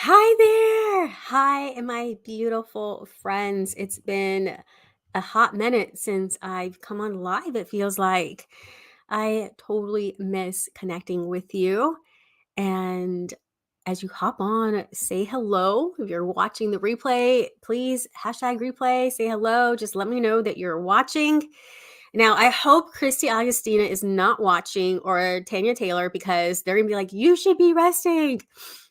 Hi there. Hi, my beautiful friends. It's been a hot minute since I've come on live, it feels like. I totally miss connecting with you. And as you hop on, say hello. If you're watching the replay, please hashtag replay, say hello. Just let me know that you're watching. Now, I hope Christy Augustina is not watching or Tanya Taylor because they're gonna be like, you should be resting.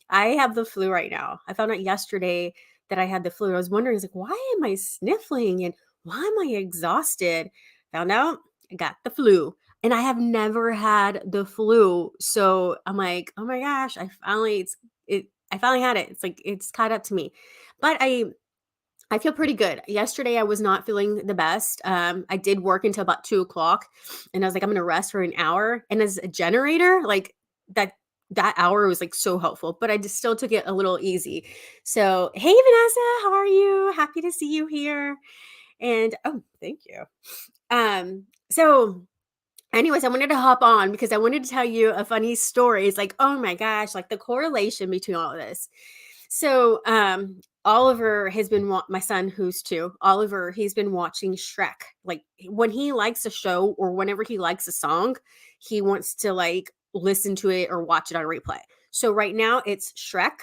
I have the flu right now. I found out yesterday that I had the flu. I was wondering, like, why am I sniffling and why am I exhausted? Found out I got the flu. And I have never had the flu. So I'm like, oh my gosh, I finally had it. It's like it's caught up to me. But I feel pretty good. Yesterday, I was not feeling the best. I did work until about 2 o'clock, and I was like, I'm gonna rest for an hour. And as a generator, like that that hour was like so helpful, but I just still took it a little easy. So, hey Vanessa, how are you? Happy to see you here. And oh, thank you. So anyways, I wanted to hop on because I wanted to tell you a funny story. It's like, oh my gosh, like the correlation between all of this. So, Oliver has been my son who's 2. Oliver, he's been watching Shrek. Like when he likes a show or whenever he likes a song, he wants to like listen to it or watch it on replay. So right now it's Shrek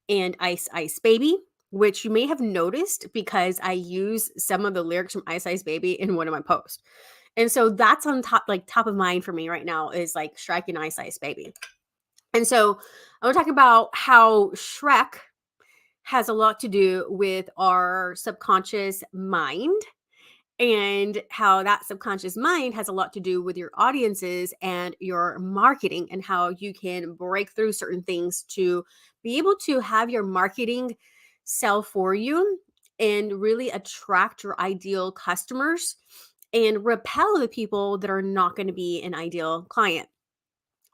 and Ice Ice Baby, which you may have noticed because I use some of the lyrics from Ice Ice Baby in one of my posts. And so that's on top of mind for me right now is like Shrek and Ice Ice Baby. And so I want to talk about how Shrek has a lot to do with our subconscious mind and how that subconscious mind has a lot to do with your audiences and your marketing and how you can break through certain things to be able to have your marketing sell for you and really attract your ideal customers and repel the people that are not going to be an ideal client.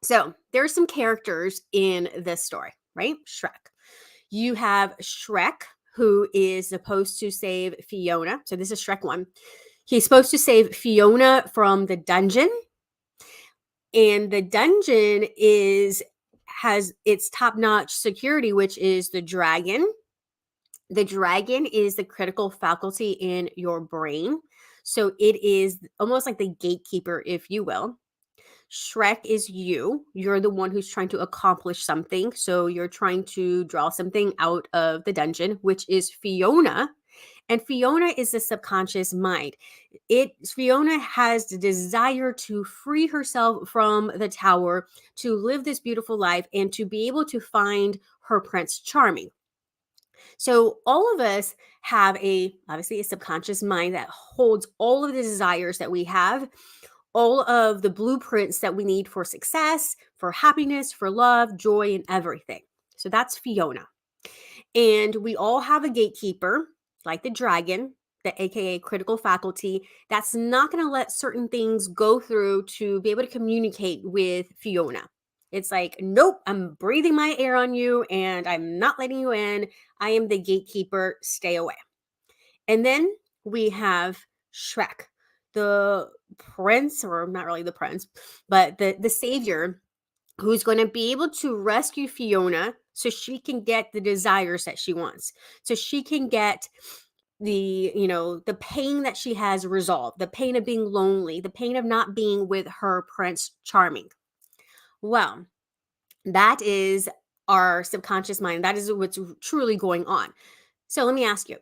So, there are some characters in this story, right? Shrek. You have Shrek, who is supposed to save Fiona. So this is Shrek 1. He's supposed to save Fiona from the dungeon. And the dungeon has its top-notch security, which is the dragon. The dragon is the critical faculty in your brain. So it is almost like the gatekeeper, if you will. Shrek is you. You're the one who's trying to accomplish something. So you're trying to draw something out of the dungeon, which is Fiona. And Fiona is the subconscious mind. Fiona has the desire to free herself from the tower, to live this beautiful life, and to be able to find her Prince Charming. So all of us have obviously a subconscious mind that holds all of the desires that we have, all of the blueprints that we need for success, for happiness, for love, joy, and everything. So that's Fiona. And we all have a gatekeeper, like the dragon, the AKA critical faculty, that's not going to let certain things go through to be able to communicate with Fiona. It's like, nope, I'm breathing my air on you and I'm not letting you in. I am the gatekeeper. Stay away. And then we have Shrek, the prince, or not really the prince, but the savior who's going to be able to rescue Fiona so she can get the desires that she wants. So she can get the pain that she has resolved, the pain of being lonely, the pain of not being with her Prince Charming. Well, that is our subconscious mind. That is what's truly going on. So let me ask you,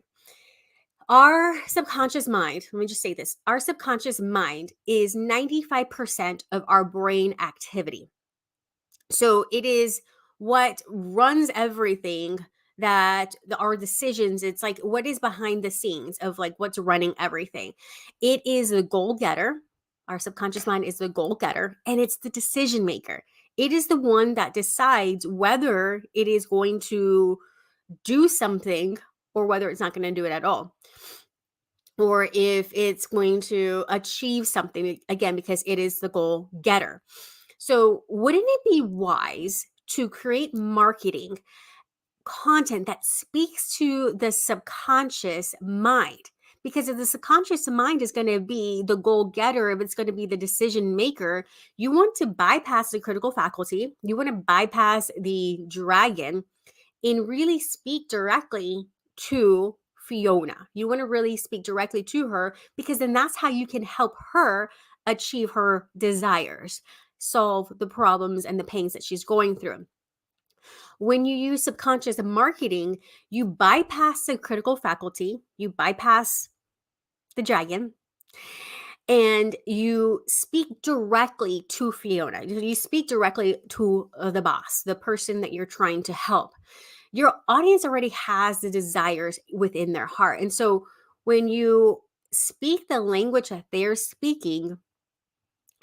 our subconscious mind, let me just say this, our subconscious mind is 95% of our brain activity. So it is what runs everything that our decisions, it's like what is behind the scenes of like what's running everything. It is the goal getter. Our subconscious mind is the goal getter and it's the decision maker. It is the one that decides whether it is going to do something or whether it's not going to do it at all. Or if it's going to achieve something again, because it is the goal getter. So, wouldn't it be wise to create marketing content that speaks to the subconscious mind? Because if the subconscious mind is going to be the goal getter, if it's going to be the decision maker, you want to bypass the critical faculty, you want to bypass the dragon, and really speak directly to Fiona. You want to really speak directly to her because then that's how you can help her achieve her desires, solve the problems and the pains that she's going through. When you use subconscious marketing, you bypass the critical faculty, you bypass the dragon, and you speak directly to Fiona. You speak directly to the boss, the person that you're trying to help. Your audience already has the desires within their heart. And so when you speak the language that they're speaking,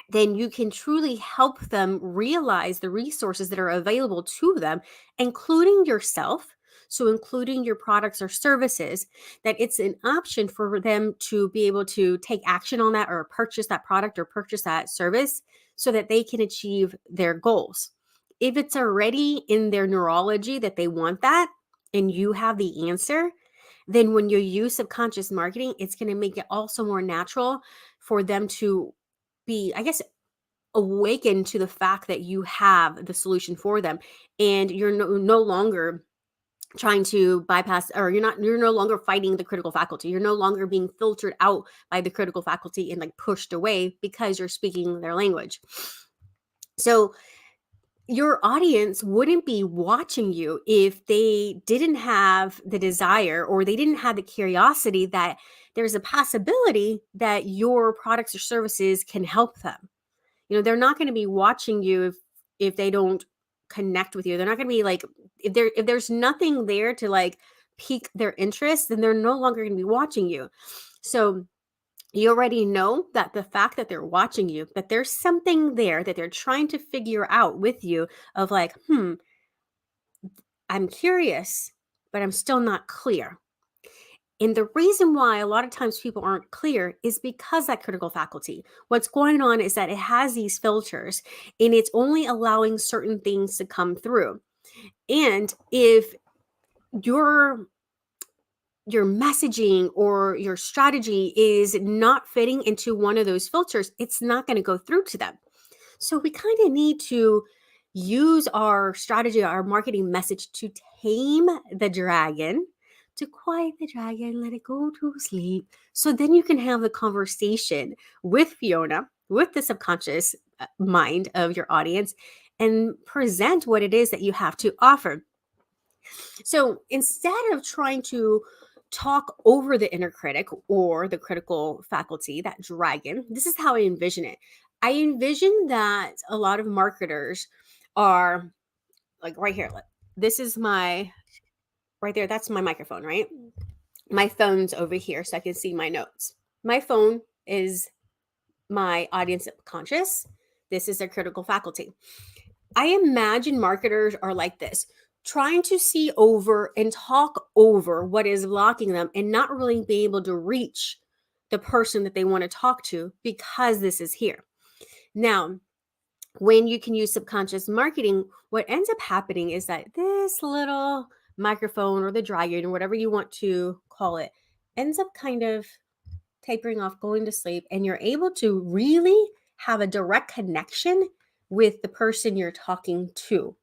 then you can truly help them realize the resources that are available to them, including yourself. So, including your products or services, that it's an option for them to be able to take action on that or purchase that product or purchase that service so that they can achieve their goals. If it's already in their neurology that they want that and you have the answer, then when you use subconscious marketing, it's going to make it also more natural for them to be, I guess, awaken to the fact that you have the solution for them, and you're no longer trying to bypass, or you're no longer fighting the critical faculty. You're no longer being filtered out by the critical faculty and like pushed away because you're speaking their language. So your audience wouldn't be watching you if they didn't have the desire or they didn't have the curiosity that there's a possibility that your products or services can help them. They're not going to be watching you if they don't connect with you. They're not going to be like, if there's nothing there to like pique their interest, then they're no longer going to be watching you. So you already know that the fact that they're watching you, that there's something there that they're trying to figure out with you of like, I'm curious, but I'm still not clear. And the reason why a lot of times people aren't clear is because that critical faculty. What's going on is that it has these filters and it's only allowing certain things to come through. And if your messaging or your strategy is not fitting into one of those filters, it's not going to go through to them. So we kind of need to use our strategy, our marketing message to tame the dragon, to quiet the dragon, let it go to sleep. So then you can have the conversation with Fiona, with the subconscious mind of your audience, and present what it is that you have to offer. So instead of trying to talk over the inner critic or the critical faculty, that dragon, this is how I envision it. I envision that a lot of marketers are like right here. This is my right there. That's my microphone, right? My phone's over here so I can see my notes. My phone is my audience subconscious. This is their critical faculty. I imagine marketers are like this, trying to see over and talk over what is blocking them and not really be able to reach the person that they want to talk to because this is here. Now, when you can use subconscious marketing, what ends up happening is that this little microphone or the dragon or whatever you want to call it ends up kind of tapering off, going to sleep, and you're able to really have a direct connection with the person you're talking to.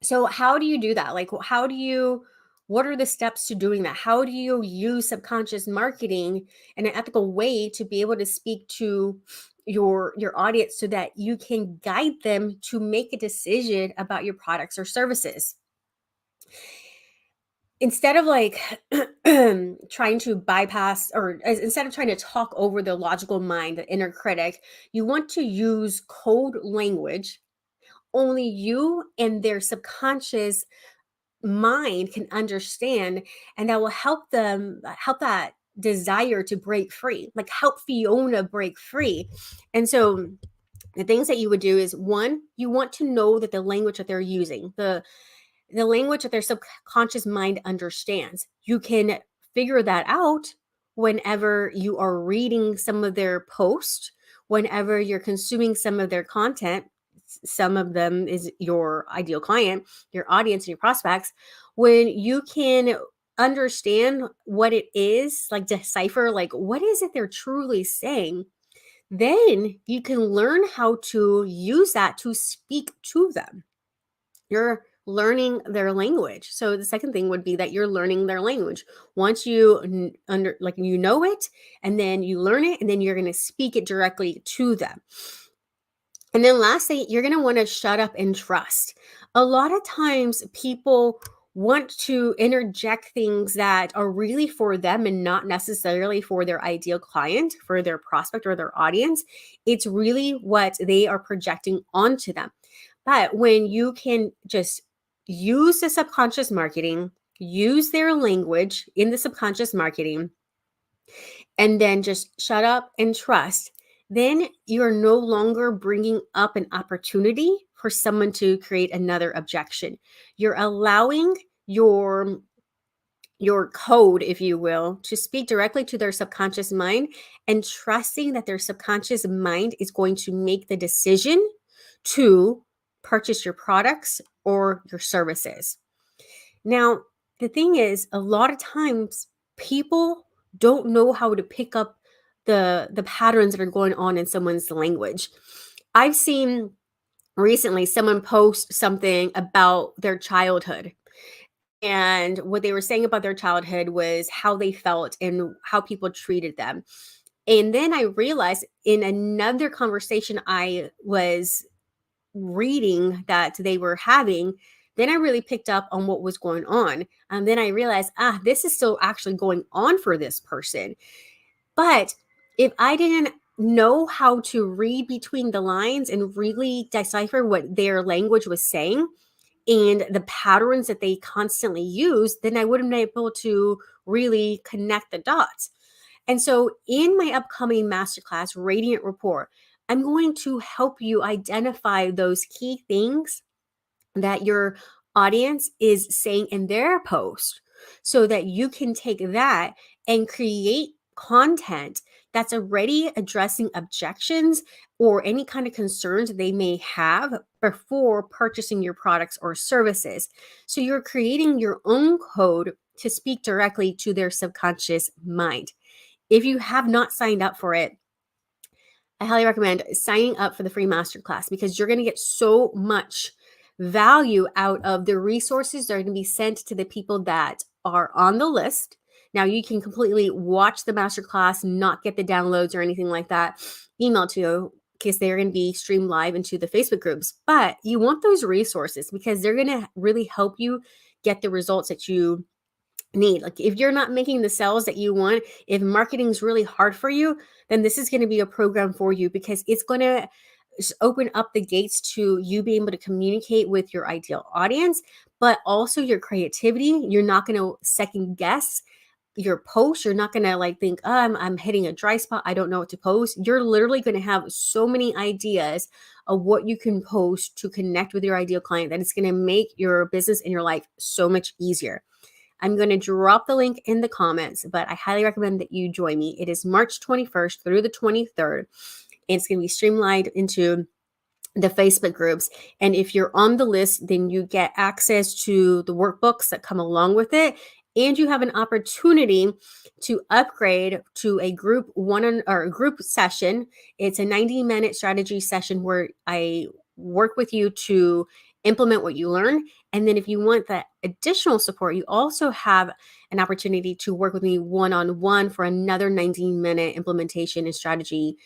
So how do you do that? Like, what are the steps to doing that? How do you use subconscious marketing in an ethical way to be able to speak to your audience so that you can guide them to make a decision about your products or services? Instead of like trying to bypass, or instead of trying to talk over the logical mind, the inner critic, you want to use code language only you and their subconscious mind can understand, and that will help them, help that desire to break free, like help Fiona break free. And so the things that you would do is, one, you want to know that the language that they're using, the language that their subconscious mind understands. You can figure that out whenever you are reading some of their posts, whenever you're consuming some of their content. Some of them is your ideal client, your audience, and your prospects. When you can understand what it is, like decipher, like what is it they're truly saying, then you can learn how to use that to speak to them. You're learning their language. So the second thing would be that you're learning their language. Once you you know it, and then you learn it, and then you're going to speak it directly to them. And then lastly, you're going to want to shut up and trust. A lot of times people want to interject things that are really for them and not necessarily for their ideal client, for their prospect or their audience. It's really what they are projecting onto them. But when you can just use the subconscious marketing, use their language in the subconscious marketing, and then just shut up and trust, then you're no longer bringing up an opportunity for someone to create another objection. You're allowing your code, if you will, to speak directly to their subconscious mind and trusting that their subconscious mind is going to make the decision to purchase your products or your services. Now, the thing is, a lot of times people don't know how to pick up the patterns that are going on in someone's language. I've seen recently someone post something about their childhood, and what they were saying about their childhood was how they felt and how people treated them. And then I realized in another conversation I was reading that they were having, then I really picked up on what was going on. And then I realized, this is still actually going on for this person. But if I didn't know how to read between the lines and really decipher what their language was saying and the patterns that they constantly use, then I wouldn't be able to really connect the dots. And so, in my upcoming masterclass, Radiant Rapport, I'm going to help you identify those key things that your audience is saying in their post so that you can take that and create content that's already addressing objections or any kind of concerns they may have before purchasing your products or services. So you're creating your own code to speak directly to their subconscious mind. If you have not signed up for it, I highly recommend signing up for the free masterclass because you're going to get so much value out of the resources that are going to be sent to the people that are on the list. Now, you can completely watch the masterclass, not get the downloads or anything like that emailed to you because they're going to be streamed live into the Facebook groups. But you want those resources because they're going to really help you get the results that you need. Like if you're not making the sales that you want, if marketing is really hard for you, then this is going to be a program for you because it's going to open up the gates to you being able to communicate with your ideal audience, but also your creativity. You're not going to second guess your post. You're not going to think, oh, I'm hitting a dry spot. I don't know what to post. You're literally going to have so many ideas of what you can post to connect with your ideal client that it's going to make your business and your life so much easier. I'm going to drop the link in the comments, but I highly recommend that you join me. It is March 21st through the 23rd. And it's going to be streamlined into the Facebook groups. And if you're on the list, then you get access to the workbooks that come along with it. And you have an opportunity to upgrade to a group group session. It's a 90-minute strategy session where I work with you to implement what you learn. And then if you want that additional support, you also have an opportunity to work with me one-on-one for another 90-minute implementation and strategy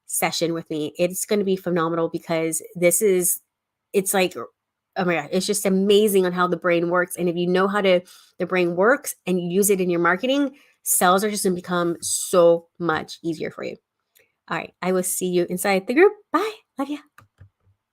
session with me. It's going to be phenomenal because it's like, oh my God, it's just amazing on how the brain works. And if you know how the brain works and you use it in your marketing, sales are just going to become so much easier for you. All right. I will see you inside the group. Bye. Love you.